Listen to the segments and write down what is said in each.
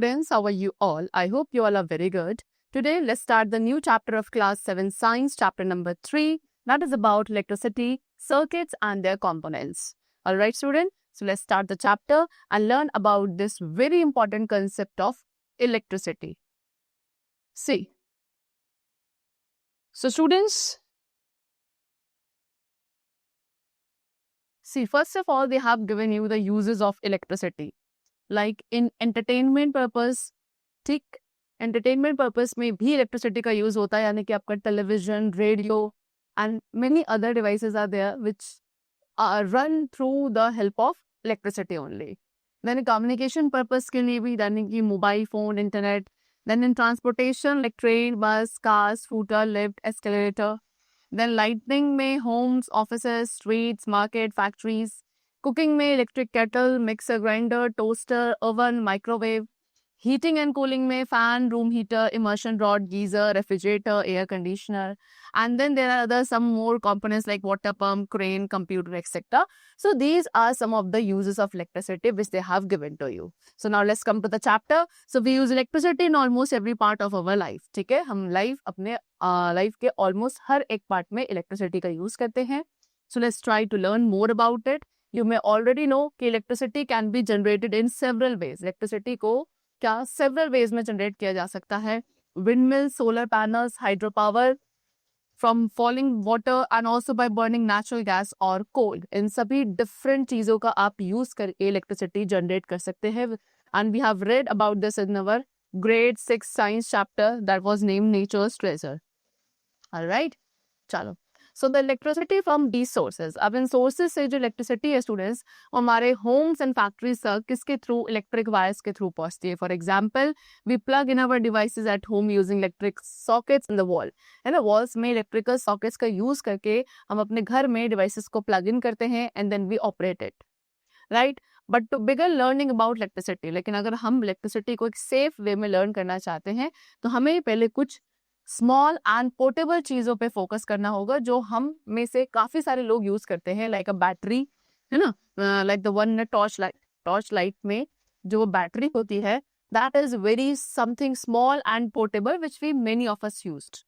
students, how are you all? I hope you all are very good. Today, let's start the new chapter of class 7 science, chapter number 3, that is about electricity, circuits and their components. All right, students, so let's start the chapter and learn about this very important concept of electricity. See, so students, see, first of all, they have given you the uses of electricity. Like in entertainment purpose, ठीक, entertainment purpose में भी electricity का use होता है, यानी कि आपका television, radio and many other devices are there which run through the help of electricity only. Then in communication purpose के लिए भी, यानी कि mobile phone, internet. Then in transportation like train, bus, cars, scooter, lift, escalator. Then lighting में homes, offices, streets, market, factories. Cooking में electric kettle, mixer grinder, toaster, oven, microwave. Heating and cooling में fan, room heater, immersion rod, geyser, refrigerator, air conditioner. And then there are some more components like water pump, crane, computer, etc. So these are some of the uses of electricity which they have given to you. So now let's come to the chapter. So we use electricity in almost every part of our life. ठीक है, हम अपने life के almost हर एक part में electricity का use करते हैं. So let's try to learn more about it. You may already know कि electricity can be generated in several ways. Electricity को क्या several ways में generate किया जा सकता है. Windmills, solar panels, hydropower, from falling water and also by burning natural gas or coal. इन सभी different चीज़ों का आप use करके electricity generate कर सकते हैं. And we have read about this in our grade 6 science chapter that was named Nature's Treasure. Alright, चलो. So the electricity from these sources. अब इन sources से जो electricity है students, हमारे homes and factories तक किसके through electric wires के through पहुँचती है. For example, we plug in our devices at home using electric sockets in the wall. है ना, walls में electrical sockets का use करके हम अपने घर में devices को plug in करते हैं and then we operate it. Right? But to begin learning about electricity, लेकिन अगर हम electricity को एक safe way में learn करना चाहते हैं, तो हमें पहले कुछ स्मॉल एंड पोर्टेबल चीजों पे फोकस करना होगा जो हम में से काफी सारे लोग यूज करते हैं. लाइक अ बैटरी, है ना, like the one torch light में जो बैटरी होती है, that is very something small and portable which we many of us used.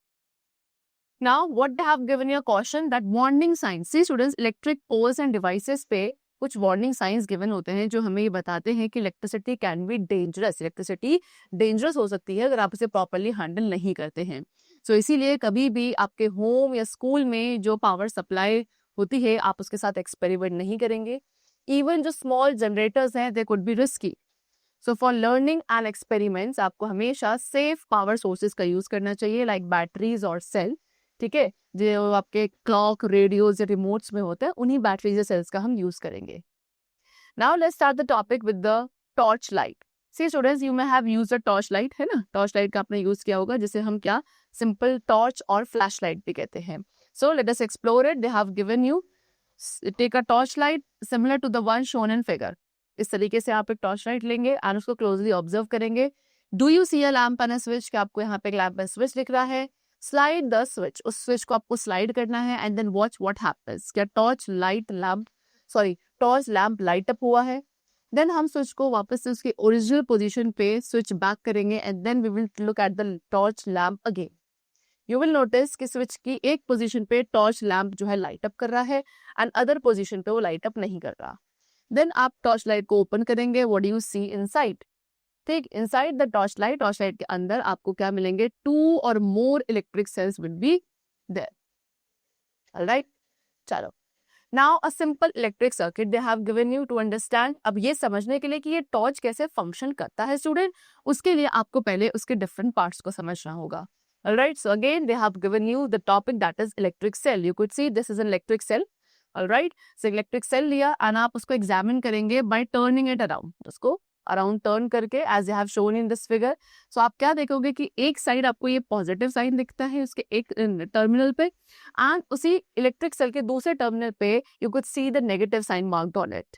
Now what they have given you a question that warning science. See students, electric poles and devices पे कुछ warning science given होते हैं जो हमें ये बताते हैं कि electricity can be dangerous. Electricity dangerous हो सकती है अगर आप इसे प्रॉपर्ली हैंडल नहीं करते हैं. सो इसीलिए कभी भी आपके होम या स्कूल में जो पावर सप्लाई होती है, आप उसके साथ एक्सपेरिमेंट नहीं करेंगे. इवन जो स्मॉल जनरेटर्स हैं, they could be risky. So for learning and experiments आपको हमेशा सेफ पावर सोर्सेज का यूज करना चाहिए, लाइक बैटरीज और सेल. ठीक है, जो आपके क्लॉक, रेडियोज या रिमोट्स में होते हैं, उन्हीं बैटरीज या सेल्स का हम यूज करेंगे. Now let's start the topic with the torch light. See students, you may have used a torch light, है ना. टॉर्च लाइट का आपने यूज किया होगा, जिसे हम क्या सिंपल टॉर्च और फ्लैश लाइट भी कहते हैं. So let us explore it. They have given you, take a torch light similar to the one shown in figure. इस तरीके से आप एक टॉर्च लाइट लेंगे एंड उसको क्लोजली ऑब्जर्व करेंगे. Do you see a lamp and a switch? क्या आपको यहाँ पे एक लैम्प एंड स्विच दिख रहा है? Slide the switch. उस स्विच को आपको स्लाइड करना है and then watch what happens. क्या टॉर्च लैम्प लाइट अप हुआ है? देन हम स्विच को वापस से उसके ओरिजिनल पोजीशन पे स्विच बैक करेंगे and then we will look at the torch lamp again. You will notice कि स्विच की एक पोजीशन पे टॉर्च लैम्प जो है लाइट अप कर रहा है एंड अदर पोजीशन पे वो लाइट अप नहीं कर रहा. देन आप टॉर्च लाइट को ओपन करेंगे. What do you see inside? ठीक, इनसाइड द टॉर्च लाइट के अंदर आपको क्या मिलेंगे? 2 और more electric cells will be there. Alright, चलो. Now a simple electric circuit they have given you to understand. अब ये समझने के लिए कि ये टॉर्च कैसे फंक्शन करता है स्टूडेंट, उसके लिए आपको पहले उसके डिफरेंट पार्ट्स को समझना होगा. Alright, so again they have given you the topic that is electric cell. You could see this is an electric cell. Alright, so electric cell लिया एंड आप उसको एग्जामिन करेंगे बाय टर्निंग इट अराउंड. उसको around turn करके as you have shown in this figure. So आप क्या देखोगे कि एक साइड आपको ये पॉजिटिव साइन दिखता है उसके एक टर्मिनल पे एंड उसी इलेक्ट्रिक सेल के दूसरे टर्मिनल पे you could see the negative sign marked on it.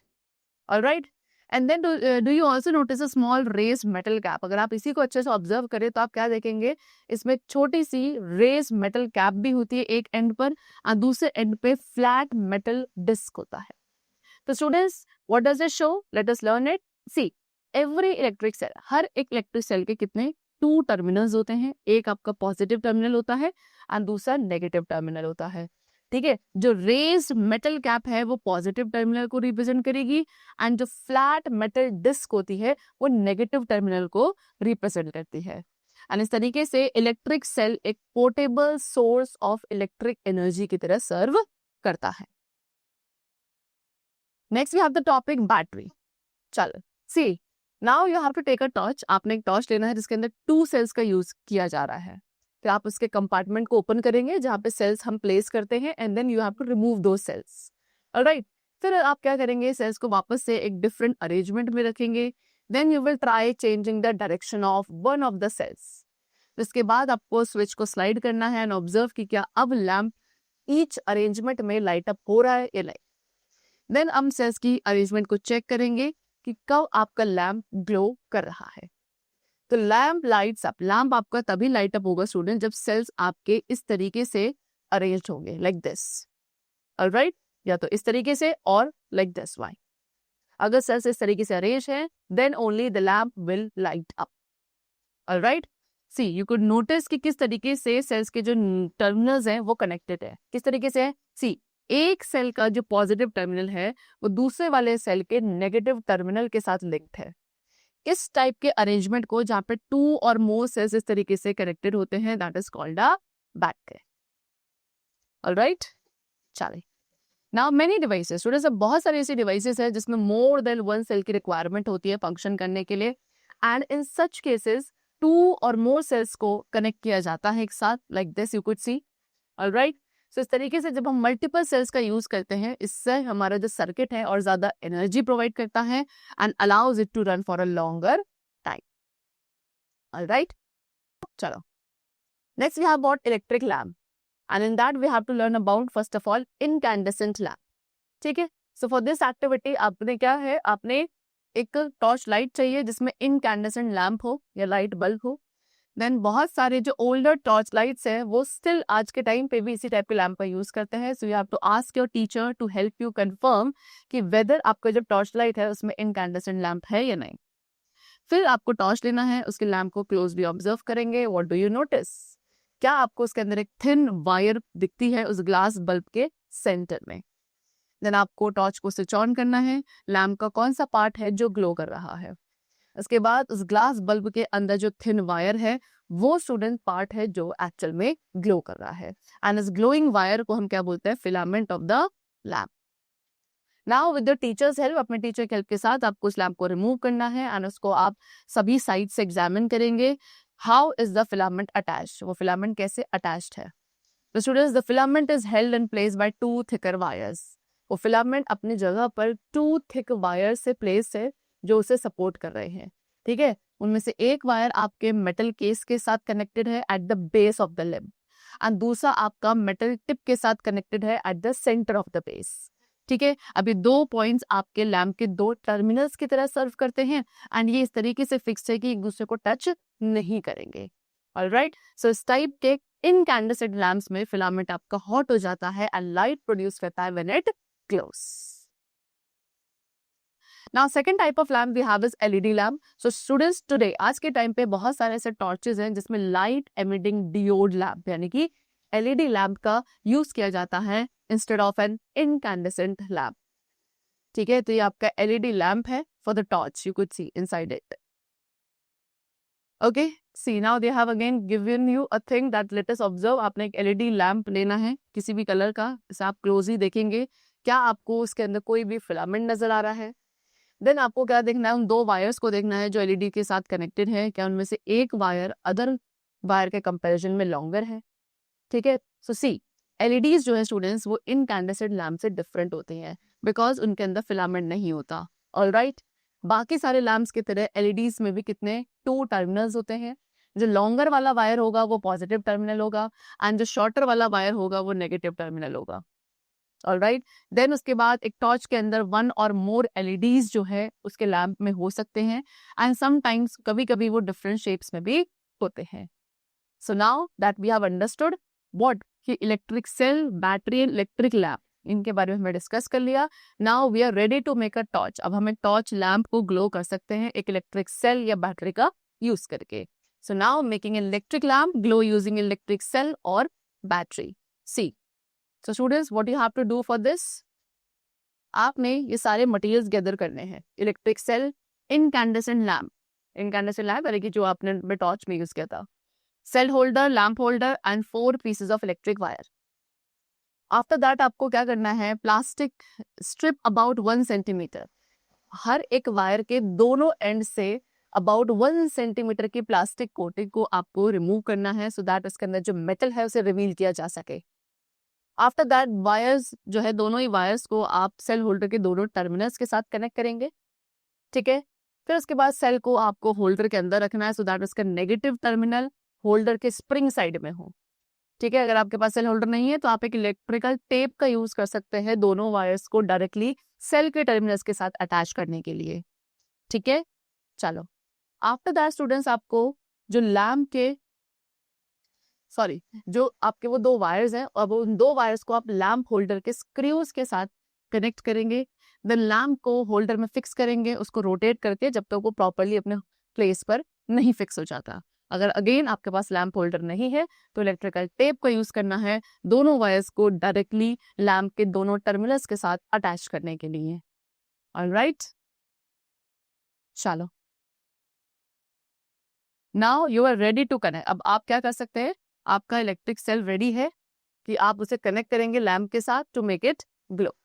Alright, and then do you also notice a small raised metal cap. अगर आप इसी को अच्छे से ऑब्जर्व करें तो आप क्या देखेंगे, इसमें छोटी सी रेज मेटल कैप भी होती है एक एंड पर और दूसरे एंड पे फ्लैट मेटल डिस्क होता है. तो students, what does it show? Let us learn it. See, every electric cell, हर एक इलेक्ट्रिक सेल के कितने 2 टर्मिनल्स होते हैं, एक आपका पॉजिटिव टर्मिनल होता है एंड दूसरा नेगेटिव टर्मिनल होता है। ठीक है, जो रेज्ड मेटल कैप है वो पॉजिटिव टर्मिनल को रिप्रेजेंट करेगी एंड जो फ्लैट मेटल डिस्क होती है वो नेगेटिव टर्मिनल को रिप्रेजेंट करती है। एंड इस तरीके से इलेक्ट्रिक सेल एक portable source of electric energy की तरह सर्व करता है। Next we have the topic battery. चलो see, now you have to take a torch. आपने एक टॉर्च लेना है जिसके अंदर 2 सेल्स का यूज किया जा रहा है। फिर आप उसके कंपार्टमेंट को ओपन करेंगे जहां पे सेल्स हम प्लेस करते हैं and then you have to remove दो सेल्स। ऑलराइट, फिर आप क्या करेंगे, सेल्स को वापस से एक डिफरेंट अरेंजमेंट में रखेंगे। Then you will try changing the direction of one of the cells. इसके बाद आपको स्विच को स्लाइड करना है एंड ऑब्जर्व कि क्या अब लैंप ईच अरेंजमेंट में लाइट अप हो रहा है या नहीं। देन हम सेल्स की अरेंजमेंट को चेक करेंगे कि कब आपका लैंप ग्लो कर रहा है। तो लैंप लाइट्स अप, लैंप आपका तभी लाइट अप होगा स्टूडेंट जब सेल्स आपके इस तरीके से अरेंज होंगे, लाइक दिस। ऑलराइट, या तो इस तरीके से और लाइक दिस वाई। अगर सेल्स इस तरीके से अरेंज है then only the lamp will light up. Alright, see you could notice कि किस तरीके से सेल्स के जो टर्मिनल्स हैं वो कनेक्टेड है। किस तरीके से है, सी एक सेल का जो पॉजिटिव टर्मिनल है वो दूसरे वाले सेल के नेगेटिव टर्मिनल के साथ लिंक्ड है। इस टाइप के अरेंजमेंट को जहां पे 2 और मोर सेल्स इस तरीके से कनेक्टेड होते हैं that is called a battery. Alright, चलिए नाउ मेनी डिवाइसेस, स्टूडेंट्स बहुत सारे ऐसे डिवाइसेस हैं जिसमें मोर देन 1 सेल की रिक्वायरमेंट होती है फंक्शन करने के लिए एंड इन सच केसेस 2 और मोर सेल्स को कनेक्ट किया जाता है एक साथ, like this you could see. Alright, so इस तरीके से जब हम मल्टीपल सेल्स का यूज करते हैं इससे हमारा जो सर्किट है और ज्यादा एनर्जी प्रोवाइड करता है and allows it to run for a longer time. Alright, चलो next we have about electric lamp and in that we have to learn about first of all incandescent lamp. ठीक है, so for this activity आपने क्या है, आपने एक torch light चाहिए जिसमें इनकैंडेसेंट लैम्प हो या लाइट बल्ब हो। देन बहुत सारे जो ओल्डर टॉर्च लाइट्स हैं वो स्टिल आज के टाइम पे भी इसी टाइप के लैम्प का यूज करते हैं। So you have to ask your teacher to help you confirm कि वेदर आपका जो टॉर्च लाइट है उसमें इनकैंडेसेंट लैम्प है या नहीं। फिर आपको टॉर्च लेना है, उसके लैम्प को क्लोजली ऑब्जर्व करेंगे। व्हाट डू यू नोटिस, क्या आपको उसके अंदर एक थिन वायर दिखती है उस ग्लास बल्ब के सेंटर में। देन आपको टॉर्च को स्विच ऑन करना है, लैम्प का कौन सा पार्ट है जो ग्लो कर रहा है। उसके बाद उस ग्लास बल्ब के अंदर जो थिन वायर है वो स्टूडेंट पार्ट है जो एक्चुअल में ग्लो कर रहा है एंड इस ग्लोइंग वायर को हम क्या बोलते हैं, filament of the lamp. Now with the teachers help, अपने टीचर की हेल्प के साथ आपको उस लैम्प को रिमूव करना है एंड उसको आप सभी साइड से एग्जामिन करेंगे। How is the filament attached, वो फिलामेंट कैसे अटैच्ड है। तो students the filament is held in place by 2 thicker wires. वो फिलामेंट अपनी जगह पर 2 थिक वायर से प्लेस है जो उसे सपोर्ट कर रहे हैं। ठीक है, उनमें से एक वायर आपके मेटल केस के साथ कनेक्टेड है at the base of the limb and दूसरा आपका मेटल टिप के साथ कनेक्टेड है at the centre of the base. ठीक है, अभी 2 पॉइंट्स आपके लैम्प के 2 टर्मिनल्स की तरह सर्व करते हैं एंड ये इस तरीके से फिक्स है कि एक दूसरे को टच नहीं करेंगे। ऑलराइट, सो इस टाइप के इनकैंडेसेंट लैम्प्स में फिलामेंट आपका हॉट हो जाता है एंड लाइट प्रोड्यूस करता है when it glows. Now second type of lamp we have is LED lamp. So students today आज के टाइम पे बहुत सारे ऐसे टॉर्चेस हैं जिसमें लाइट एमिटिंग डियोड लैम्प यानी कि LED लैम्प का यूज किया जाता है instead of an incandescent lamp. ठीक है, तो ये आपका LED लैम्प है for the torch, you could see inside it. Okay, see now they have again given you a thing that let us observe. आपने एक LED लैम्प लेना है किसी भी कलर का, इसे आप क्लोजली देखेंगे। क्या आपको उसके अंदर कोई भी फिलामेंट नजर आ रहा है। देन आपको क्या देखना है, उन 2 वायर्स को देखना है जो LED के साथ कनेक्टेड है, क्या उनमें से एक वायर अदर वायर के कंपैरिजन में लॉन्गर है। ठीक है, सो सी LEDs जो है स्टूडेंट्स वो इनकैंडेसेंट लैम्प से डिफरेंट होते हैं बिकॉज उनके अंदर फिलामेंट नहीं होता। ऑलराइट, बाकी सारे लैम्प्स की तरह LEDs में भी कितने 2 टर्मिनल्स होते हैं। जो लॉन्गर वाला वायर होगा वो पॉजिटिव टर्मिनल होगा एंड जो शॉर्टर वाला वायर होगा वो नेगेटिव टर्मिनल होगा। ऑलराइट, देन उसके बाद एक टॉर्च के अंदर 1 और मोर LEDs जो है उसके लैम्प में हो सकते हैं एंड समटाइम्स कभी कभी वो डिफरेंट शेप्स में भी होते हैं। So now that we have understood what कि electric cell, battery and electric lamp इनके बारे में हमने डिस्कस कर लिया. Now we are ready to make a torch. अब हम एक टॉर्च लैम्प को ग्लो कर सकते हैं एक इलेक्ट्रिक सेल या बैटरी का यूज करके. So now making electric lamp glow using electric cell और battery. See, so students what you have to do for this, आपने ये सारे मटेरियल्स गैदर करने हैं. Electric cell, incandescent lamp, incandescent lamp यानी कि जो आपने टॉर्च में यूज किया था, cell holder, lamp holder and 4 pieces of electric wire. After that आपको क्या करना है, प्लास्टिक स्ट्रिप अबाउट 1 सेंटीमीटर. हर एक वायर के दोनों एंड से अबाउट 1 सेंटीमीटर की प्लास्टिक कोटिंग को आपको रिमूव करना है सो दैट उसके अंदर जो मेटल है उसे रिवील किया जा सके. आफ्टर दैट वायर्स जो है, दोनों ही वायर्स को आप सेल होल्डर के दोनों टर्मिनल्स के साथ कनेक्ट करेंगे. ठीक है, फिर उसके बाद सेल को आपको होल्डर के अंदर रखना है सो दैट उसका नेगेटिव टर्मिनल होल्डर के स्प्रिंग साइड में हो. ठीक है, अगर आपके पास सेल होल्डर नहीं है तो आप एक इलेक्ट्रिकल टेप का यूज कर सकते हैं दोनों वायर्स को डायरेक्टली सेल के टर्मिनल्स के साथ अटैच करने के लिए. ठीक है, चलो. आफ्टर दैट स्टूडेंट्स, आपको जो लैम्प के जो आपके वो 2 वायर्स हैं, अब उन 2 वायर्स को आप लैम्प होल्डर के स्क्रूज के साथ कनेक्ट करेंगे. देन लैम्प को होल्डर में फिक्स करेंगे, उसको रोटेट करके जब तक वो प्रॉपरली अपने प्लेस पर नहीं फिक्स हो जाता. अगर अगेन आपके पास लैम्प होल्डर नहीं है तो इलेक्ट्रिकल टेप का यूज करना है दोनों वायर्स को डायरेक्टली लैम्प के दोनों टर्मिनल्स के साथ अटैच करने के लिए. ऑलराइट, चलो. Now you are ready to connect. अब आप क्या कर सकते हैं, आपका इलेक्ट्रिक सेल रेडी है कि आप उसे कनेक्ट करेंगे लैम्प के साथ टू मेक इट ग्लो.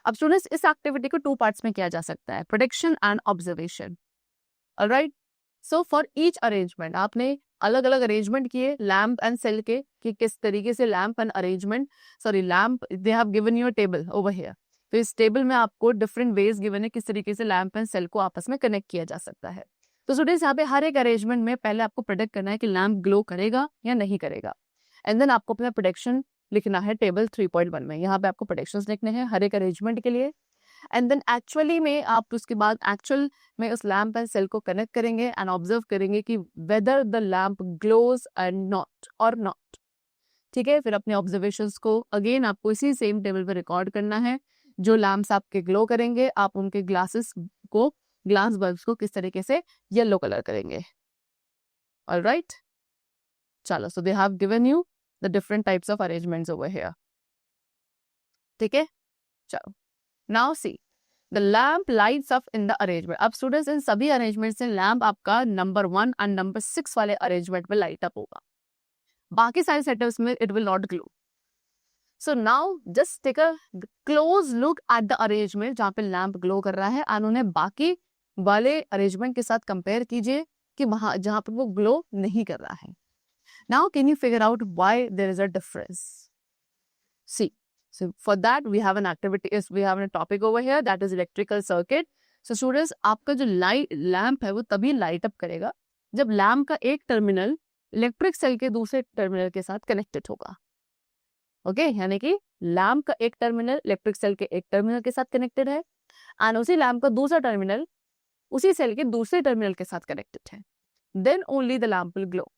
अब स्टूडेंट्स, इस एक्टिविटी को 2 पार्ट्स में किया जा सकता है, prediction and observation. Alright, so for each arrangement आपने अलग अलग अरेंजमेंट किए लैम्प एंड सेल के, कि किस तरीके से lamp and arrangement, lamp, they have given you a table over here. तो इस टेबल में आपको डिफरेंट वेज गिवन है किस तरीके से लैम्प एंड सेल को आपस में कनेक्ट किया जा सकता है. तो स्टूडेंट्स, यहाँ पे हर एक अरेंजमेंट में पहले आपको प्रेडिक्ट करना है कि लैम्प ग्लो करेगा या नहीं करेगा. एंड देन आपको अपना प्रेडिक्शन लिखना है टेबल 3.1 में. यहाँ पे आपको प्रेडिक्शंस लिखने हैं हर एक अरेंजमेंट के लिए. एंड देन एक्चुअली में आप उसके बाद एक्चुअल में उस लैम्प एंड सेल को कनेक्ट करेंगे एंड ऑब्जर्व करेंगे कि whether the lamp glows and not और नॉट. ठीक है, फिर अपने ऑब्जर्वेशंस को अगेन आपको इसी सेम टेबल पर रिकॉर्ड करना है. जो लैम्प्स आपके ग्लो करेंगे, आप उनके ग्लास बल्ब्स को किस तरीके से येलो कलर करेंगे. ऑलराइट, चलो. So they have given you the different types of arrangements over here. ठीक है, चलो. Now see, the lamp lights up in the arrangement. अब स्टूडेंट्स, इन सभी अरेंजमेंट से लैम्प आपका नंबर 1 एंड नंबर 6 वाले अरेंजमेंट में लाइट अप होगा. बाकी सारे सेटअप्स में it will not glow. So now just take a close look at the arrangement जहाँ पे लैम्प ग्लो कर रहा है एंड उन्हें बाकी वाले अरेंजमेंट के साथ कंपेयर कीजिए कि वहां जहां पर वो ग्लो नहीं कर रहा है. Now can you figure out why there is a difference. See, so for that we have an activity, we have a topic over here that is electrical circuit. So students, आपका जो lamp है वो तभी light up करेगा जब lamp का एक terminal electric cell के दूसरे टर्मिनल के साथ कनेक्टेड होगा. ओके, यानी कि लैम्प का एक टर्मिनल इलेक्ट्रिक सेल के एक टर्मिनल के साथ कनेक्टेड है एंड उसी लैम्प का दूसरा टर्मिनल उसी सेल के दूसरे टर्मिनल के साथ कनेक्टेड है. Then only the lamp will glow.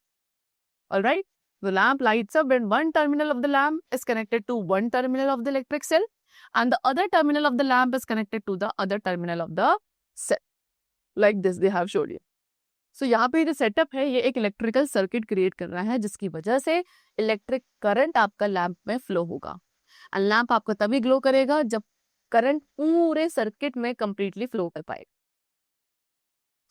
Alright, the lamp lights up when one terminal of the lamp is connected to one terminal of the electric cell and the other terminal of the lamp is connected to the other terminal of the cell. Like this they have showed you. So यहाँ पे जो setup है ये एक electrical circuit create कर रहा है जिसकी वजह से इलेक्ट्रिक करंट आपका लैम्प में फ्लो होगा. एंड लैम्प आपका तभी ग्लो करेगा जब करंट पूरे सर्किट में कंप्लीटली फ्लो कर पाएगा.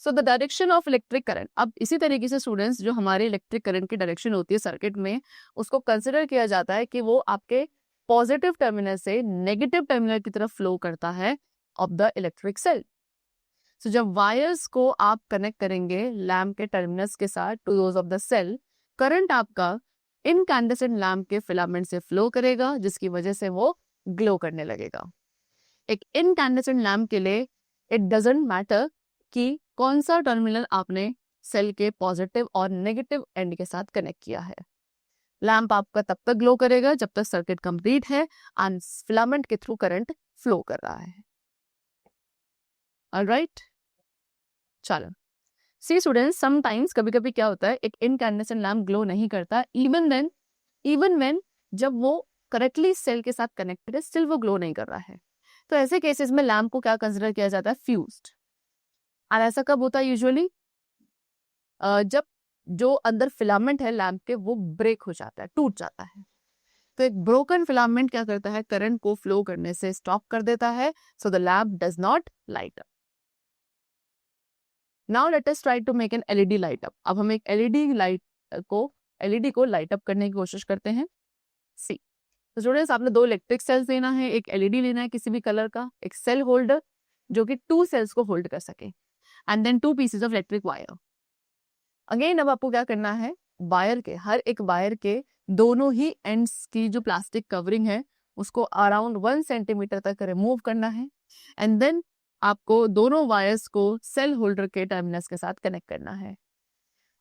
So the direction of electric current. अब इसी तरीके से स्टूडेंट्स, जो हमारे इलेक्ट्रिक करंट की डायरेक्शन होती है सर्किट में, उसको कंसिडर किया जाता है कि वो आपके पॉजिटिव टर्मिनल से नेगेटिव टर्मिनल की तरफ फ्लो करता है ऑफ द इलेक्ट्रिक सेल. सो जब वायर्स को आप कनेक्ट करेंगे लैम्प के टर्मिनल्स के साथ to those of the cell, current आपका इनकैंडेसेंट लैम्प के फिलामेंट से फ्लो करेगा जिसकी वजह से वो ग्लो करने लगेगा. एक इनकैंडेसेंट लैम्प के लिए इट डजंट मैटर कि कौन सा टर्मिनल आपने सेल के पॉजिटिव और नेगेटिव एंड के साथ कनेक्ट किया है. लैम्प आपका तब तक ग्लो करेगा जब तक सर्किट कंप्लीट है एंड फिलामेंट के थ्रू करंट फ्लो कर रहा है. ऑलराइट, चलो. सी स्टूडेंट्स, समटाइम्स कभी कभी क्या होता है, एक इनकैंडेसेंट लैम्प ग्लो नहीं करता इवन व्हेन जब वो करेक्टली सेल के साथ कनेक्टेड है, स्टिल वो ग्लो नहीं कर रहा है। तो ऐसे केसेस में लैम्प को क्या कंसिडर किया जाता है? फ्यूज्ड। और ऐसा कब होता है? यूजुअली जब जो अंदर फिलामेंट है लैम्प के वो ब्रेक हो जाता है, टूट जाता है। तो एक ब्रोकन फिलामेंट क्या करता है? करंट को फ्लो करने से स्टॉप कर देता है, so the lamp does not light up. Now let us try to make an LED light up. अब हम एक एलईडी को लाइट अप करने की कोशिश करते हैं। सी, तो स्टूडेंट्स आपने दो इलेक्ट्रिक सेल्स लेना है, एक एलईडी लेना है किसी भी कलर का, एक सेल होल्डर जो कि 2 सेल्स को होल्ड कर सके, and then 2 pieces of electric wire. Again अब आपको क्या करना है? वायर के, हर एक वायर के दोनों ही एंड्स की जो प्लास्टिक कवरिंग है उसको अराउंड 1 सेंटीमीटर तक रिमूव करना है, एंड देन आपको दोनों वायर्स को सेल होल्डर के टर्मिनल्स के साथ कनेक्ट करना है।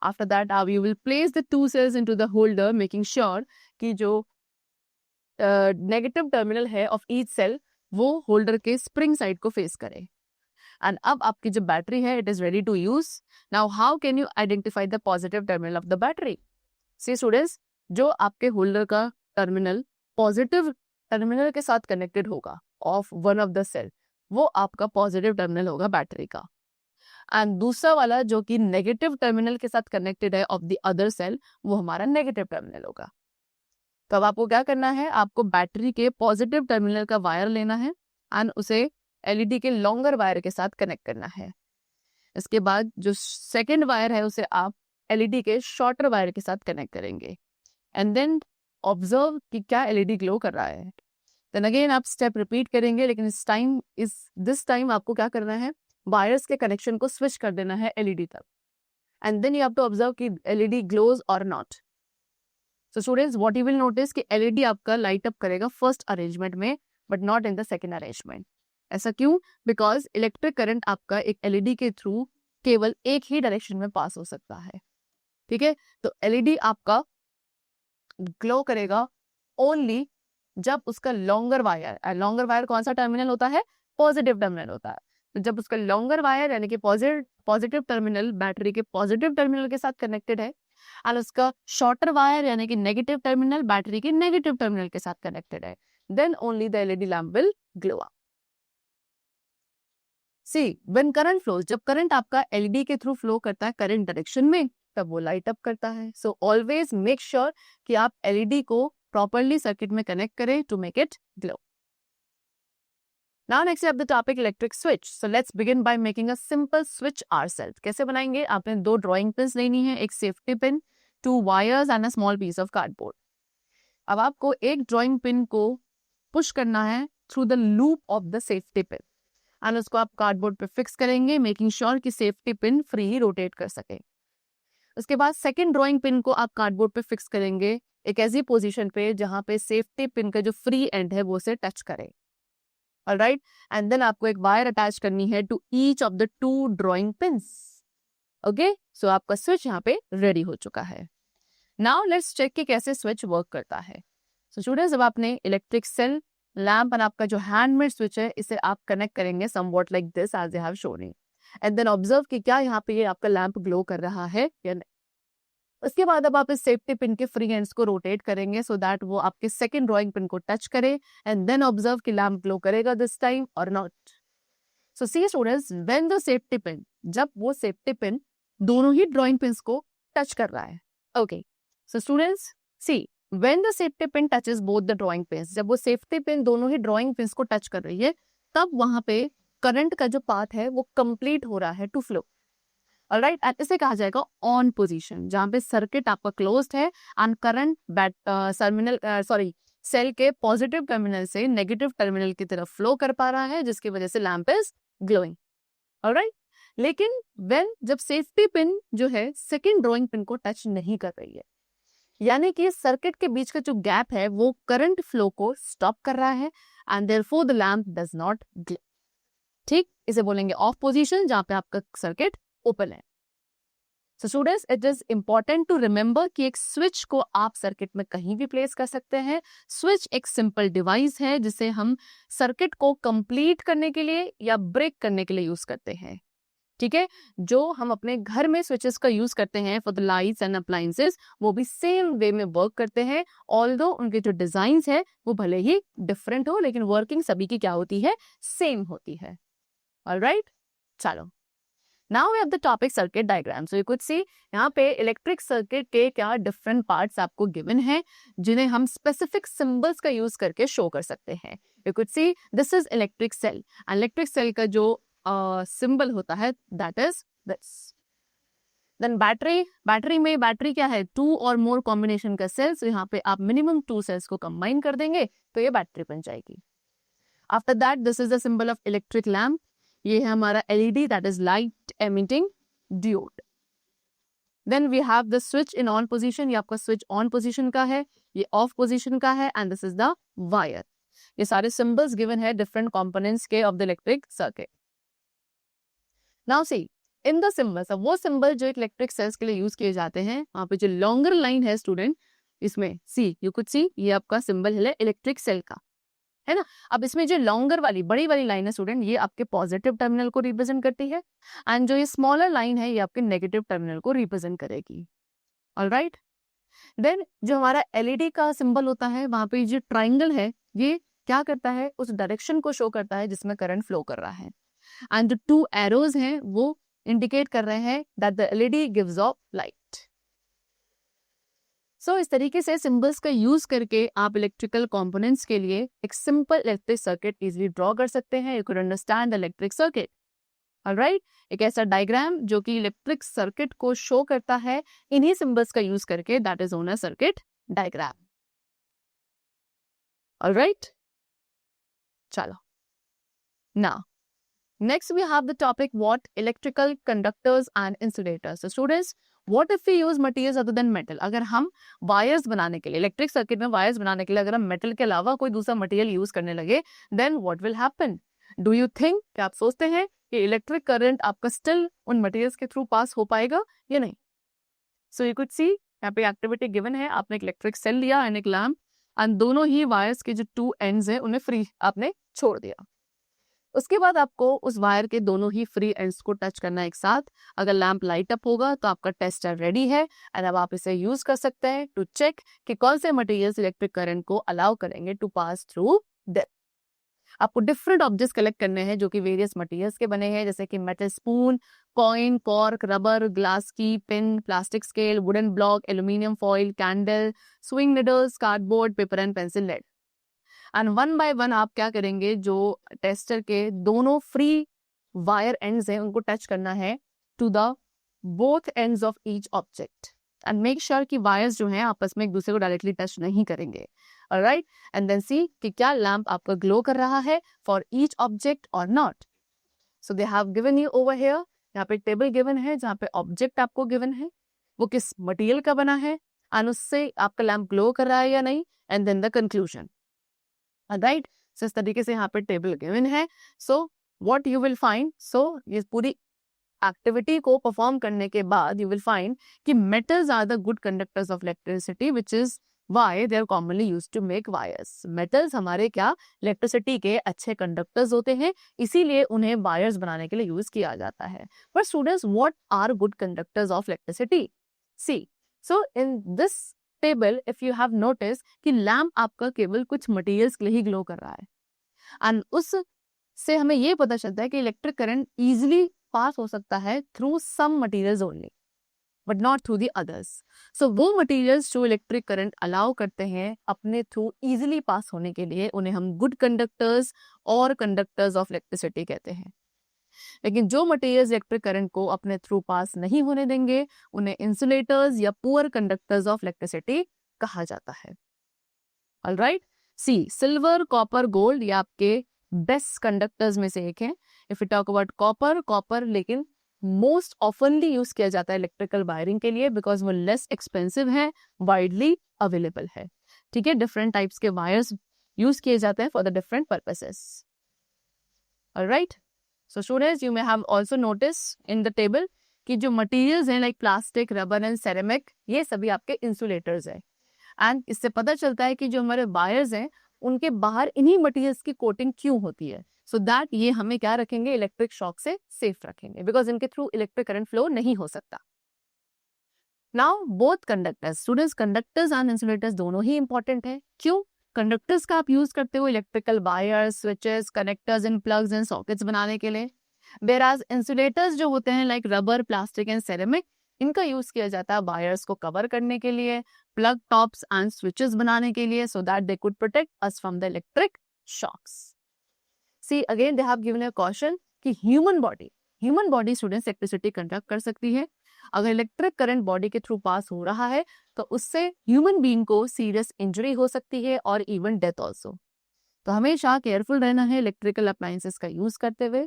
After that you will place the 2 cells into the holder, making sure कि जो नेगेटिव टर्मिनल है ऑफ ईच सेल वो होल्डर के स्प्रिंग साइड को फेस करे। एंड अब आपकी जो बैटरी है it is ready to use. Now how can you identify the positive terminal of the battery? See students, जो आपके होल्डर का टर्मिनल पॉजिटिव टर्मिनल के साथ कनेक्टेड होगा of one of the cell, वो आपका पॉजिटिव टर्मिनल होगा बैटरी का। एंड दूसरा वाला जो कि नेगेटिव टर्मिनल के साथ कनेक्टेड है ऑफ द अदर सेल, वो हमारा नेगेटिव टर्मिनल होगा। तो अब आपको क्या करना है? आपको बैटरी के पॉजिटिव टर्मिनल का वायर लेना है एंड उसे एलईडी के लॉन्गर वायर के साथ कनेक्ट करना है। इसके बाद जो सेकेंड वायर है उसे आप एलईडी के शॉर्टर वायर के साथ कनेक्ट करेंगे, एंड देन ऑब्जर्व कि क्या एलईडी ग्लो कर रहा है। देन अगेन आप स्टेप रिपीट करेंगे, लेकिन दिस टाइम आपको क्या करना है? वायर्स के कनेक्शन को स्विच कर देना है एलईडी तक, and then you have to observe कि एलईडी ग्लोज और not. So students, what you will notice कि एलईडी आपका लाइट अप करेगा फर्स्ट अरेंजमेंट में but not in the second arrangement. ऐसा क्यों? बिकॉज इलेक्ट्रिक करंट आपका एक एलईडी के थ्रू केवल एक ही डायरेक्शन में पास हो सकता है। ठीक है, तो एलईडी आपका ग्लो करेगा ओनली जब उसका लॉन्गर वायर कौन सा टर्मिनल होता है? पॉजिटिव टर्मिनल होता है। तो जब उसका लॉन्गर वायर यानी कि पॉजिटिव टर्मिनल बैटरी के पॉजिटिव टर्मिनल के साथ कनेक्टेड है और उसका शॉर्टर वायर यानी कि नेगेटिव टर्मिनल बैटरी के नेगेटिव टर्मिनल के साथ कनेक्टेड है, then only the LED lamp will glow up. See, when current flows, जब करंट आपका एलईडी के थ्रू फ्लो करता है करंट डायरेक्शन में, तब वो लाइट अप करता है। सो ऑलवेज मेक श्योर कि आप एलईडी को प्रॉपर्ली सर्किट में कनेक्ट करें to make it glow. Now next the topic electric switch. So let's begin by making a simple switch ourselves. कैसे बनाएंगे? आपने 2 ड्राइंग पिन्स लेनी है, एक safety pin, 2 wires and a small piece of cardboard. अब आपको एक ड्राइंग पिन को पुश करना है through the loop of the safety pin and उसको आप कार्डबोर्ड पे फिक्स करेंगे, मेकिंग श्योर कि सेफ्टी पिन फ्री ही रोटेट कर सके। उसके बाद सेकंड ड्राइंग पिन को आप कार्डबोर्ड पे फिक्स करेंगे एक ऐसी पोजीशन पे जहां पे सेफ्टी पिन का जो फ्री एंड है वो उसे टच करे। ऑलराइट, एंड देन आपको एक वायर अटैच करनी है to each of the 2 drawing pins. Okay, so आपका स्विच यहाँ पे रेडी हो चुका है। नाउ लेट्स चेक कि कैसे स्विच वर्क करता है। सो स्टूडेंट्स, जब आपने इलेक्ट्रिक सेल लैम्प एंड आपका जो हैंडमेड स्विच है इसे आप कनेक्ट करेंगे somewhat like this as I have shown you, and then observe कि क्या यहाँ पे ये आपका लैम्प ग्लो कर रहा है या नहीं। उसके बाद अब आप इस सेफ्टी पिन के फ्री एंड्स को रोटेट करेंगे सो दैट वो आपके सेकंड ड्राइंग पिन को टच करे, एंड देन ऑब्जर्व कि लैम्प ग्लो करेगा दिस टाइम और not. So see students, when the safety pin, जब वो सेफ्टी पिन दोनों ही ड्राइंग पिन्स को टच कर रहा है। Okay, so students see, when the safety pin touches both the drawing pins, जब वो सेफ्टी पिन दोनों ही ड्राइंग पिन्स को टच कर रही है तब वहां पे करंट का जो पाथ है वो कंप्लीट हो रहा है टू फ्लो। ऑलराइट, एंड इसे कहा जाएगा ऑन पोजीशन, जहां पे सर्किट आपका क्लोज्ड है एंड करंट सेल के पॉजिटिव टर्मिनल से नेगेटिव टर्मिनल की तरफ फ्लो कर पा रहा है, जिसकी वजह से लैम्प इज ग्लोइंग। ऑलराइट, लेकिन जब सेफ्टी पिन जो है सेकेंड ड्राइंग पिन को टच नहीं कर रही है, यानी कि सर्किट के बीच का जो गैप है वो करंट फ्लो को स्टॉप कर रहा है and therefore the lamp does not glow. ठीक, इसे बोलेंगे ऑफ पोजीशन, जहां पे आपका सर्किट ओपन है। So students, it is important to remember कि एक स्विच को आप सर्किट में कहीं भी प्लेस कर सकते हैं। स्विच एक सिंपल डिवाइस है जिसे हम सर्किट को कंप्लीट करने के लिए या ब्रेक करने के लिए यूज करते हैं। ठीक है, जो हम अपने घर में स्विचेस का यूज करते हैं for the lights and appliances, वो भी सेम वे में वर्क करते हैं, ऑल्दो उनके जो डिजाइन है वो भले ही डिफरेंट हो, लेकिन वर्किंग सभी की क्या होती है, सेम होती है। ऑलराइट, चलो now we have the topic circuit diagram. So you could see यहाँ पे इलेक्ट्रिक सर्किट के क्या डिफरेंट पार्ट्स आपको गिवन है, जिन्हें हम स्पेसिफिक सिंबल्स का यूज करके शो कर सकते हैं। You could see this is electric cell, electric cell का जो सिंबल होता है that is this. Then battery में बैटरी क्या है, 2 और मोर कॉम्बिनेशन का सेल्स, यहाँ पे आप मिनिमम 2 सेल्स को कंबाइन कर देंगे तो ये बैटरी बन जाएगी। After that this is the symbol of electric lamp, ये है हमारा LED that is light emitting diode. Then we have the switch in on position, ये आपका स्विच ऑन पोजीशन का है, ये ऑफ पोजीशन का है, and this is the wire. ये सारे सिंबल्स गिवन है डिफरेंट कंपोनेंट्स के of the electric circuit. Now see in the symbols, अब वो सिंबल जो इलेक्ट्रिक सेल्स के लिए यूज किए जाते हैं, वहां पे जो लॉन्गर लाइन है स्टूडेंट, इसमें सी यू कुड सी ये आपका सिंबल है इलेक्ट्रिक सेल का, है ना। अब इसमें जो लॉन्गर वाली बड़ी वाली लाइन है स्टूडेंट, ये आपके पॉजिटिव टर्मिनल को रिप्रेजेंट करती है, एंड जो ये स्मॉलर लाइन है ये आपके नेगेटिव टर्मिनल को रिप्रेजेंट करेगी। ऑलराइट, देन जो हमारा एलईडी का सिंबल होता है, वहां पे जो ट्राइंगल है ये क्या करता है, उस डायरेक्शन को शो करता है जिसमें करंट फ्लो कर रहा है, एंड जो 2 एरोज हैं वो इंडिकेट कर रहे हैं that the LED gives off light. So इस तरीके से सिंबल्स का यूज करके आप इलेक्ट्रिकल कंपोनेंट्स के लिए एक simple electric circuit easily draw कर सकते हैं। You can understand the electric circuit. Alright, एक ऐसा डायग्राम जो कि इलेक्ट्रिक सर्किट को शो करता है इन्हीं सिंबल्स का यूज करके, that is known as circuit diagram. Alright, चलो now next we have the topic what electrical conductors and insulators. So students, what if we use materials other than metal? अगर हम wires बनाने के लिए, electric circuit में wires बनाने के लिए अगर हम मेटल के अलावा कोई दूसरा मटेरियल यूज करने लगे, then what will happen? Do you think, क्या आप सोचते हैं कि इलेक्ट्रिक करंट आपका स्टिल उन मटेरियल्स के थ्रू पास हो पाएगा या नहीं? सो यू कुड सी यहाँ पे एक्टिविटी गिवन है, आपने एक इलेक्ट्रिक सेल लिया एंड एक लैम्प, एंड दोनों ही वायर्स के जो 2 एंड्स हैं उन्हें फ्री आपने छोड़ दिया। उसके बाद आपको उस वायर के दोनों ही फ्री एंड्स को टच करना है एक साथ। अगर लैंप लाइट अप होगा तो आपका टेस्टर रेडी है, एंड अब आप इसे यूज कर सकते हैं टू चेक कि कौन से मटेरियल्स इलेक्ट्रिक करंट को अलाउ करेंगे टू पास थ्रू देम। आपको डिफरेंट ऑब्जेक्ट्स कलेक्ट करने हैं जो कि वेरियस मटेरियल्स के बने हैं, जैसे कि metal spoon, coin, cork, rubber, glass की pin, plastic scale, wooden block, aluminium foil, candle, sewing needles, cardboard, paper and pencil lead. And 1 by 1 आप क्या करेंगे, जो टेस्टर के दोनों फ्री वायर एंड्स हैं उनको टच करना है to the both ends of each object, and make sure कि वायर्स जो हैं आपस में एक दूसरे को डायरेक्टली टच नहीं करेंगे। ऑलराइट, एंड देन सी कि क्या लैंप आपका ग्लो कर रहा है फॉर ईच ऑब्जेक्ट और not. So they have given you over here, यहाँ पे टेबल गिवन है जहाँ पे ऑब्जेक्ट आपको गिवन है, वो किस मटेरियल का बना है, एंड उससे आपका लैंप ग्लो कर रहा है या नहीं, and then the conclusion. Right, so इस तरीके से यहाँ पे टेबल गिवन है। So what you will find, so ये पूरी एक्टिविटी को परफॉर्म करने के बाद यू विल फाइंड कि metals are the good conductors of electricity, which is why they are commonly used to make wires. Metals हमारे क्या इलेक्ट्रिसिटी के अच्छे कंडक्टर्स होते हैं, इसीलिए उन्हें वायर्स बनाने के लिए यूज किया जाता है। But students, what are good conductors of electricity? See, so in this table if you have notice कि लैम्प आपका केवल कुछ मटेरियल्स के लिए ही ग्लो कर रहा है, एंड उससे हमें ये पता चलता है कि इलेक्ट्रिक करंट इजीली पास हो सकता है through some materials only, but not through the others. So वो मटेरियल्स जो इलेक्ट्रिक करंट अलाउ करते हैं अपने थ्रू इजीली पास होने के लिए, उन्हें हम गुड कंडक्टर्स और कंडक्टर्स ऑफ इलेक्ट्रिसिटी कहते हैं। लेकिन जो मटेरियल्स इलेक्ट्रिक करंट को अपने थ्रू पास नहीं होने देंगे, उन्हें इंसुलेटर्स या पुअर कंडक्टर्स ऑफ इलेक्ट्रिसिटी कहा जाता है। ऑलराइट, सी सिल्वर, कॉपर, गोल्ड ये आपके बेस्ट कंडक्टर्स में से एक है। If you talk about copper लेकिन मोस्ट ऑफनली यूज किया जाता है इलेक्ट्रिकल वायरिंग के लिए, बिकॉज वो लेस एक्सपेंसिव है, वाइडली अवेलेबल है। ठीक है, डिफरेंट टाइप्स के वायर्स यूज किए जाते हैं for the different purposes. Alright, so students, you may have also notice in the table कि जो मटेरियल्स हैं like plastic, rubber and ceramic, ये सभी आपके इंसुलेटर्स हैं। एंड इससे पता चलता है कि जो हमारे वायर्स हैं उनके बाहर इन्हीं मटेरियल्स की कोटिंग क्यों होती है, सो दैट ये हमें क्या रखेंगे, इलेक्ट्रिक शॉक से सेफ रखेंगे, बिकॉज इनके थ्रू इलेक्ट्रिक करंट फ्लो नहीं हो सकता। Now both conductors, students conductors and insulators दोनों ही इंपॉर्टेंट है। क्यों? कंडक्टर्स का आप यूज करते हो electrical wires, switches, connectors and plugs and sockets बनाने के लिए, whereas इंसुलेटर्स जो होते हैं like rubber, plastic and ceramic, इनका यूज किया जाता है वायर्स को कवर करने के लिए, प्लग टॉप्स एंड स्विचेस बनाने के लिए, so that they could protect us from the electric shocks. See again they have given a question कि human body students electricity conduct कर सकती है। अगर इलेक्ट्रिक करंट बॉडी के थ्रू पास हो रहा है तो उससे ह्यूमन बीइंग को सीरियस इंजरी हो सकती है और इवन डेथ ऑल्सो। तो हमेशा केयरफुल रहना है इलेक्ट्रिकल अप्लायंसेस का यूज करते हुए।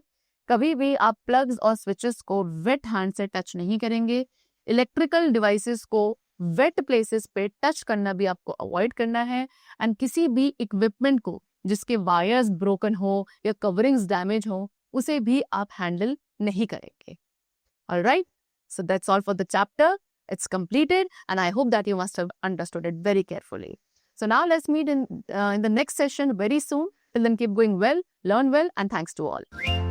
कभी भी आप प्लग्स और स्विचेस को वेट हैंड से टच नहीं करेंगे। इलेक्ट्रिकल डिवाइसेस को वेट प्लेसेस पे टच करना भी आपको अवॉइड करना है। एंड किसी भी इक्विपमेंट को जिसके वायर्स ब्रोकन हो या कवरिंग्स डैमेज हो उसे भी आप हैंडल नहीं करेंगे। Alright, so that's all for the chapter. It's completed and I hope that you must have understood it very carefully. So now let's meet in the next session very soon. Till then, keep going well, learn well, and thanks to all.